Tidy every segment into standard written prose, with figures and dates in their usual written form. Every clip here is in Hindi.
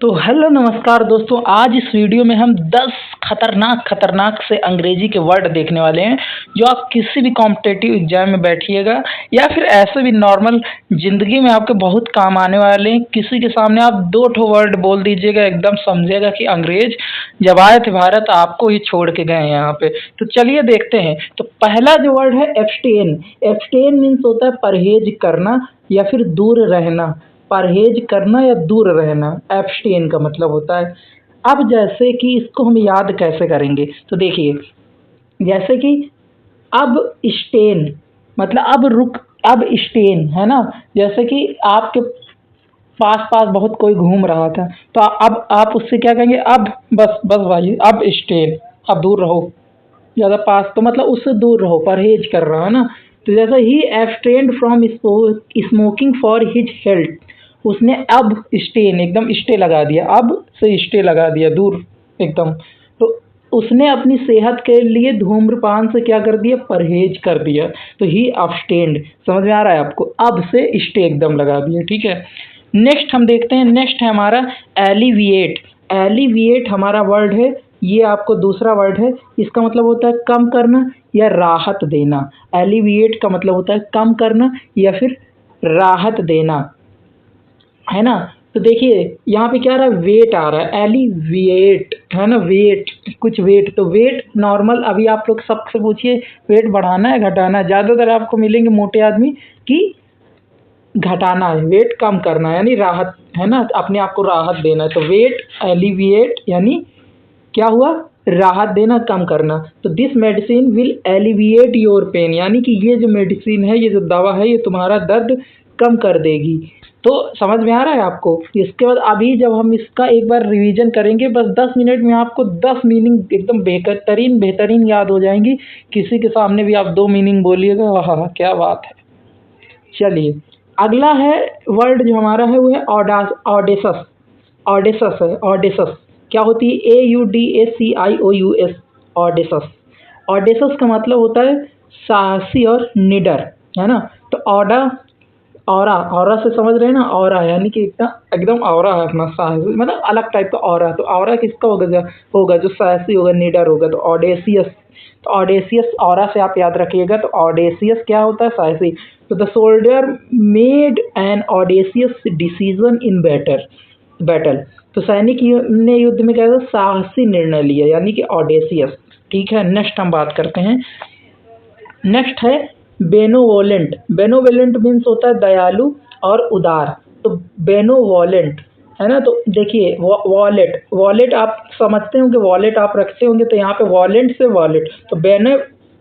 तो हेलो नमस्कार दोस्तों। आज इस वीडियो में हम 10 खतरनाक से अंग्रेजी के वर्ड देखने वाले हैं जो आप किसी भी कॉम्पिटिटिव एग्जाम में बैठिएगा या फिर ऐसे भी नॉर्मल ज़िंदगी में आपके बहुत काम आने वाले हैं। किसी के सामने आप दो ठो वर्ड बोल दीजिएगा, एकदम समझिएगा कि अंग्रेज जब आए थे भारत आपको ही छोड़ के गए हैं यहाँ पे। तो चलिए देखते हैं। तो पहला जो वर्ड है एब्सटेन। एब्सटेन मीन्स होता है परहेज करना या फिर दूर रहना। परहेज करना या दूर रहना एब्सटेन का मतलब होता है। अब जैसे कि इसको हम याद कैसे करेंगे, तो देखिए जैसे कि अब स्टेन मतलब अब रुक, अब स्टेन है ना। जैसे कि आपके पास पास बहुत कोई घूम रहा था तो अब आप उससे क्या कहेंगे, अब बस बस भाई अब स्टेन, अब दूर रहो, ज़्यादा पास तो मतलब उससे दूर रहो, परहेज कर रहा है ना। तो जैसा ही abstained from smoking for his health, उसने अब स्टेन एकदम स्टे लगा दिया, अब से स्टे लगा दिया दूर एकदम। तो उसने अपनी सेहत के लिए धूम्रपान से क्या कर दिया, परहेज कर दिया। तो ही अब्सटेन्ड, समझ में आ रहा है आपको, अब से स्टे एकदम लगा दिया। ठीक है, नेक्स्ट हम देखते हैं। नेक्स्ट है हमारा एलिविएट। एलिविएट हमारा वर्ड है, ये आपको दूसरा वर्ड है। इसका मतलब होता है कम करना या राहत देना। एलिविएट का मतलब होता है कम करना या फिर राहत देना, है ना। तो देखिए यहाँ पे क्या आ रहा है, वेट आ रहा है, एलिविएट है ना, वेट कुछ वेट। तो वेट नॉर्मल, अभी आप लोग सबसे पूछिए वेट बढ़ाना है घटाना है, ज़्यादातर आपको मिलेंगे मोटे आदमी कि घटाना है, वेट कम करना है यानी राहत, है ना, अपने आप को राहत देना है। तो वेट एलिविएट यानी क्या हुआ, राहत देना, कम करना। तो this medicine will alleviate your pain, यानी कि ये जो मेडिसिन है, ये जो दवा है, ये तुम्हारा दर्द कम कर देगी। तो समझ में आ रहा है आपको। इसके बाद अभी जब हम इसका एक बार रिवीजन करेंगे, बस 10 मिनट में आपको 10 मीनिंग एकदम बेहतरीन याद हो जाएंगी। किसी के सामने भी आप 2 मीनिंग बोलिएगा, हाँ क्या बात है। चलिए अगला है वर्ड जो हमारा है वो है ऑडेसस। ऑडेसस है, ऑडेसस क्या होती है, AUDACIOUS, ऑडेसस। ऑडेसस का मतलब होता है साहसी और निडर, है ना। तो ऑरा, ऑरा से समझ रहे हैं ना, ऑरा यानी कि एकदम एकदम ऑरा है अपना, साहसी मतलब अलग टाइप का ऑरा। तो ऑरा किसका होगा जो साहसी होगा, निडर होगा। तो ऑडेसियस, तो ऑडेसियस ऑरा से आप याद रखिएगा। तो ऑडेसियस क्या होता है, साहसी। तो the soldier made an audacious decision in battle. तो सैनिक ने युद्ध में क्या था, साहसी निर्णय लिया, यानी कि ऑडेसियस। ठीक है, नेक्स्ट हम बात करते हैं। नेक्स्ट है बेनोवोलेंट। बेनोवोलेंट मीन्स होता है दयालु और उदार। तो बेनोवोलेंट है ना। तो देखिए वॉलेट, वॉलेट आप समझते होंगे, वॉलेट आप रखते होंगे, तो यहाँ पे वॉलेंट से वॉलेट। तो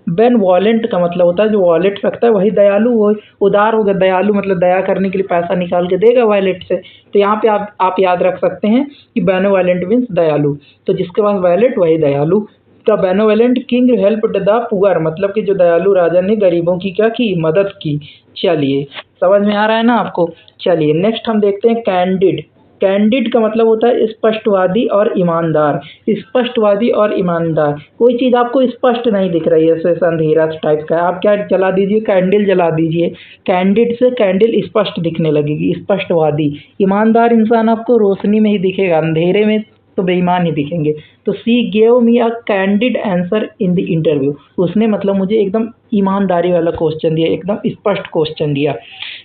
बेन वॉलेंट का मतलब होता है जो वॉलेट रखता है वही दयालु, वही उदार होगा। दयालु मतलब दया करने के लिए पैसा निकाल के देगा वॉलेट से। तो यहाँ पे आप याद रख सकते हैं कि बेनोवोलेंट मीन्स दयालु। तो जिसके पास वॉलेट वही दयालु। The benevolent king helped the poor, मतलब कि जो दयालु राजा ने गरीबों की क्या की, मदद की। चलिए समझ में आ रहा है ना आपको। चलिए नेक्स्ट हम देखते हैं कैंडिड। कैंडिड का मतलब होता है स्पष्टवादी और ईमानदार। स्पष्टवादी और ईमानदार, कोई चीज़ आपको स्पष्ट नहीं दिख रही है, जैसे अंधेरा टाइप का, आप क्या जला दीजिए, कैंडल जला दीजिए। कैंडिड से कैंडल स्पष्ट दिखने लगेगी। स्पष्टवादी, ईमानदार इंसान आपको रोशनी में ही दिखेगा, अंधेरे में तो बेईमान ही दिखेंगे। तो सी gave me a candid answer in the interview, उसने मतलब मुझे एकदम ईमानदारी वाला क्वेश्चन दिया, एकदम स्पष्ट क्वेश्चन दिया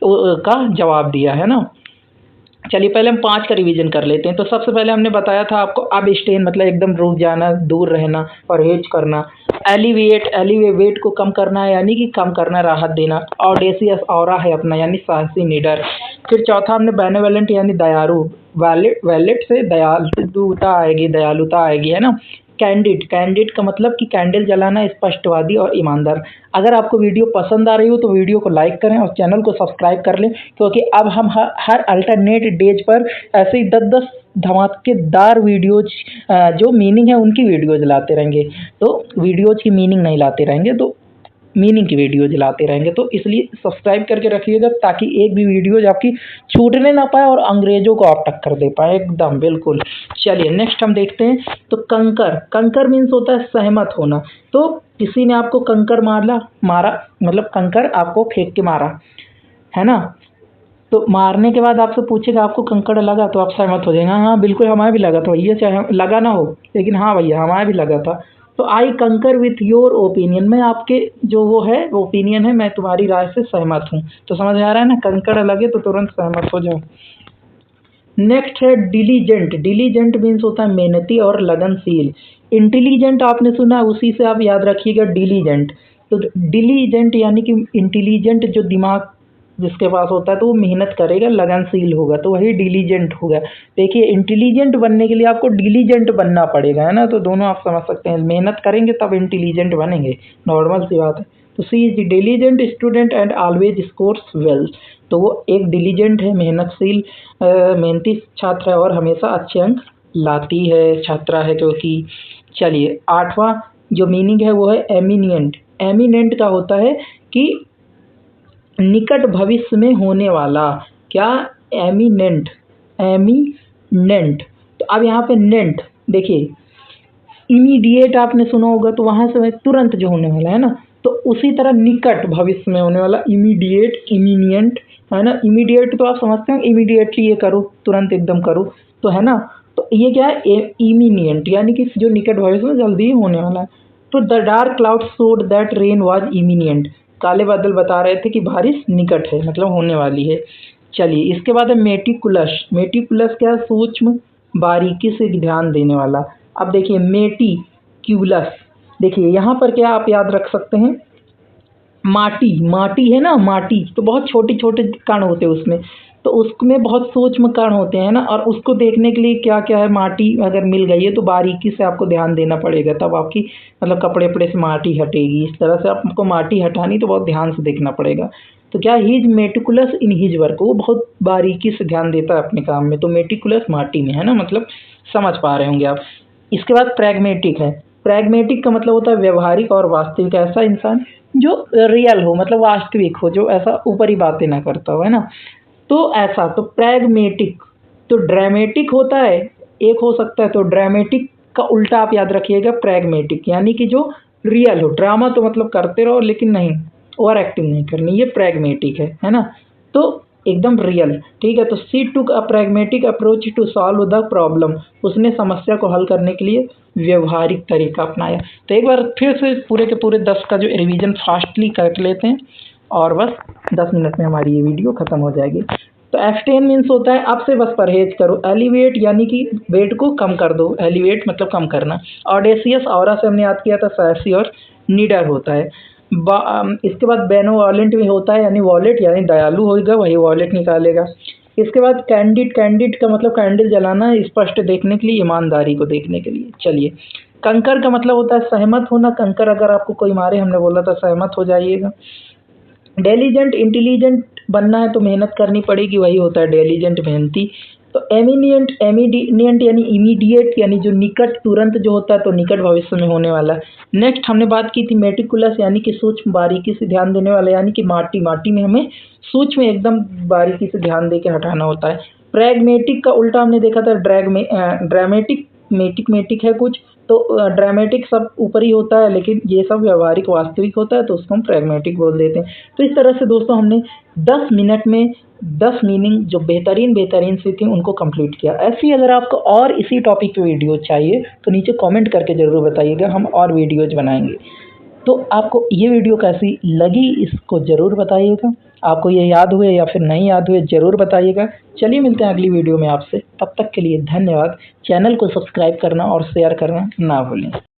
का जवाब दिया, है ना। चलिए पहले हम 5 का रिवीजन कर लेते हैं। तो सबसे पहले हमने बताया था आपको अब स्टेन मतलब एकदम रुक जाना, दूर रहना, परहेज करना। एलिविएट, एलिवेट को कम करना है यानी कि कम करना, राहत देना। ऑडेसियस ऑरा है अपना यानी साहसी निडर। फिर चौथा हमने बेनेवोलेंट यानी दयालु, वैलेट वैलेट से दयालुता आएगी, है ना। कैंडिड, कैंडिड का मतलब कि कैंडल जलाना, स्पष्टवादी और ईमानदार। अगर आपको वीडियो पसंद आ रही हो तो वीडियो को लाइक करें और चैनल को सब्सक्राइब कर लें, क्योंकि अब हम हर अल्टरनेट डेज पर ऐसे ही 10-10 धमाकेदार वीडियोज जो मीनिंग है उनकी वीडियोज लाते रहेंगे। तो वीडियोज की मीनिंग नहीं लाते रहेंगे, तो मीनिंग की वीडियोज लाते रहेंगे। तो इसलिए सब्सक्राइब करके रखिएगा ताकि एक भी वीडियोज आपकी छूटने ना पाए और अंग्रेजों को आप टक्कर दे पाए एकदम बिल्कुल। चलिए नेक्स्ट हम देखते हैं। तो कंकर, कंकर मीन्स होता है सहमत होना। तो किसी ने आपको कंकर मारा मतलब कंकर आपको फेंक के मारा, है ना। तो मारने के बाद आपसे पूछेगा आपको कंकड़ लगा, तो आप सहमत हो जाएंगे, हाँ बिल्कुल हमारा भी लगा था भैया, चाहे लगा ना हो लेकिन हाँ भैया हमारा भी लगा था। तो आई कंकर विथ योर ओपिनियन, मैं आपके जो वो है ओपिनियन है, मैं तुम्हारी राय से सहमत हूँ। तो समझ आ रहा है ना, कंकड़ लगे तो तुरंत सहमत हो जाओ। नेक्स्ट है डिलीजेंट। डिलीजेंट मीन्स होता है मेहनती और लगनशील। इंटेलिजेंट आपने सुना, उसी से आप याद रखिएगा डिलीजेंट। तो डिलीजेंट यानी कि इंटेलिजेंट, जो दिमाग जिसके पास होता है तो वो मेहनत करेगा, लगनशील होगा, तो वही डिलीजेंट होगा। देखिए इंटेलिजेंट बनने के लिए आपको डिलीजेंट बनना पड़ेगा, है ना, तो दोनों आप समझ सकते हैं, मेहनत करेंगे तब इंटेलिजेंट बनेंगे, नॉर्मल सी बात है। तो she is diligent student and always scores well. तो वो एक डिलीजेंट है, मेहनतशील मेहनती छात्र है और हमेशा अच्छे अंक लाती है, छात्रा है क्योंकि। चलिए 8वां जो मीनिंग है वो है एमिनिएंट। एमिनेंट का होता है कि निकट भविष्य में होने वाला। क्या? Eminent, eminent. तो अब यहाँ पे नेंट देखिए, इमीडिएट आपने सुना होगा, तो वहाँ से तुरंत जो होने वाला है ना, तो उसी तरह निकट भविष्य में होने वाला इमीडिएट, इमीनियंट, है ना। इमीडिएट तो आप समझते हैं, इमीडिएटली ये करो, तुरंत एकदम करो, तो है ना। तो ये क्या है, इमीनियंट यानी कि जो निकट भविष्य में जल्दी ही होने वाला है। तो the dark cloud showed that rain was imminent. काले बादल बता रहे थे कि बारिश निकट है, मतलब होने वाली है। चलिए इसके बाद है मेटिकुलस। मेटिकुलस क्या है? सूक्ष्म, बारीकी से ध्यान देने वाला। अब देखिए मेटिक्यूलस, देखिए यहाँ पर क्या आप याद रख सकते हैं, माटी, माटी है ना, माटी तो बहुत छोटे छोटे कण होते हैं उसमें, तो उसमें बहुत सूक्ष्म कण होते हैं ना, और उसको देखने के लिए क्या क्या है, माटी अगर मिल गई है तो बारीकी से आपको ध्यान देना पड़ेगा, तब आपकी मतलब कपड़े वपड़े से माटी हटेगी। इस तरह से आपको माटी हटानी तो बहुत ध्यान से देखना पड़ेगा। तो क्या, he is meticulous in his work, वो बहुत बारीकी से ध्यान देता है अपने काम में। तो मेटिकुलस माटी में है ना, मतलब समझ पा रहे होंगे आप। इसके बाद प्रैग्मेटिक है। प्रैग्मेटिक का मतलब होता है व्यवहारिक और वास्तविक, ऐसा इंसान जो रियल हो, मतलब वास्तविक हो, जो ऐसा ऊपरी बातें ना करता हो, है ना। तो ऐसा, तो प्रैग्मेटिक। तो ड्रामेटिक होता है, एक हो सकता है, तो ड्रामेटिक का उल्टा आप याद रखिएगा प्रैग्मेटिक, यानी कि जो रियल हो। ड्रामा तो मतलब करते रहो लेकिन नहीं, ओवर एक्टिंग नहीं करनी, ये प्रैग्मेटिक है ना। तो एकदम रियल, ठीक है। तो she took a pragmatic approach to solve the problem, उसने समस्या को हल करने के लिए व्यवहारिक तरीका अपनाया। तो एक बार फिर से पूरे के पूरे 10 का जो रिवीजन फास्टली कर लेते हैं, और बस 10 मिनट में हमारी ये वीडियो खत्म हो जाएगी। तो एब्सटेन मीन्स होता है अब से बस परहेज करो। एलिवेट यानी कि वेट को कम कर दो, एलिवेट मतलब कम करना। ऑडेसियस ऑरा से हमने याद किया था, साहसी और निडर होता है। इसके बाद बेनोवॉलेंट भी होता है, यानी वॉलेट यानी दयालु होगा, वही वॉलेट निकालेगा। इसके बाद कैंडिड, कैंडिड का मतलब कैंडल जलाना, स्पष्ट देखने के लिए, ईमानदारी को देखने के लिए। चलिए कंकर का मतलब होता है सहमत होना। कंकर अगर आपको कोई मारे, हमने बोला था सहमत हो जाइएगा। डेलीजेंट, इंटेलिजेंट बनना है तो मेहनत करनी पड़ेगी, वही होता है डेलीजेंट, मेहनती। तो एमिनियंट, एमिडिनियंट यानी इमीडिएट, यानी जो निकट, तुरंत जो होता है, तो निकट भविष्य में होने वाला। नेक्स्ट हमने बात की थी मेटिकुलस, यानी कि सूक्ष्म, बारीकी से ध्यान देने वाला, यानी कि माटी, माटी में हमें सूक्ष्म एकदम बारीकी से ध्यान दे के हटाना होता है। प्रैग्मेटिक का उल्टा हमने देखा था ड्रामेटिक, मेटिक मेटिक है कुछ, तो ड्रामेटिक सब ऊपरी होता है, लेकिन ये सब व्यवहारिक वास्तविक होता है, तो उसको हम प्रैग्मेटिक बोल देते हैं। तो इस तरह से दोस्तों हमने 10 मिनट में 10 मीनिंग जो बेहतरीन बेहतरीन सी थी उनको कंप्लीट किया। ऐसी अगर आपको और इसी टॉपिक पे वीडियो चाहिए तो नीचे कमेंट करके ज़रूर बताइएगा, हम और वीडियोज बनाएंगे। तो आपको ये वीडियो कैसी लगी इसको ज़रूर बताइएगा। आपको ये याद हुए या फिर नहीं याद हुए ज़रूर बताइएगा। चलिए मिलते हैं अगली वीडियो में आपसे, तब तक के लिए धन्यवाद। चैनल को सब्सक्राइब करना और शेयर करना ना भूलें।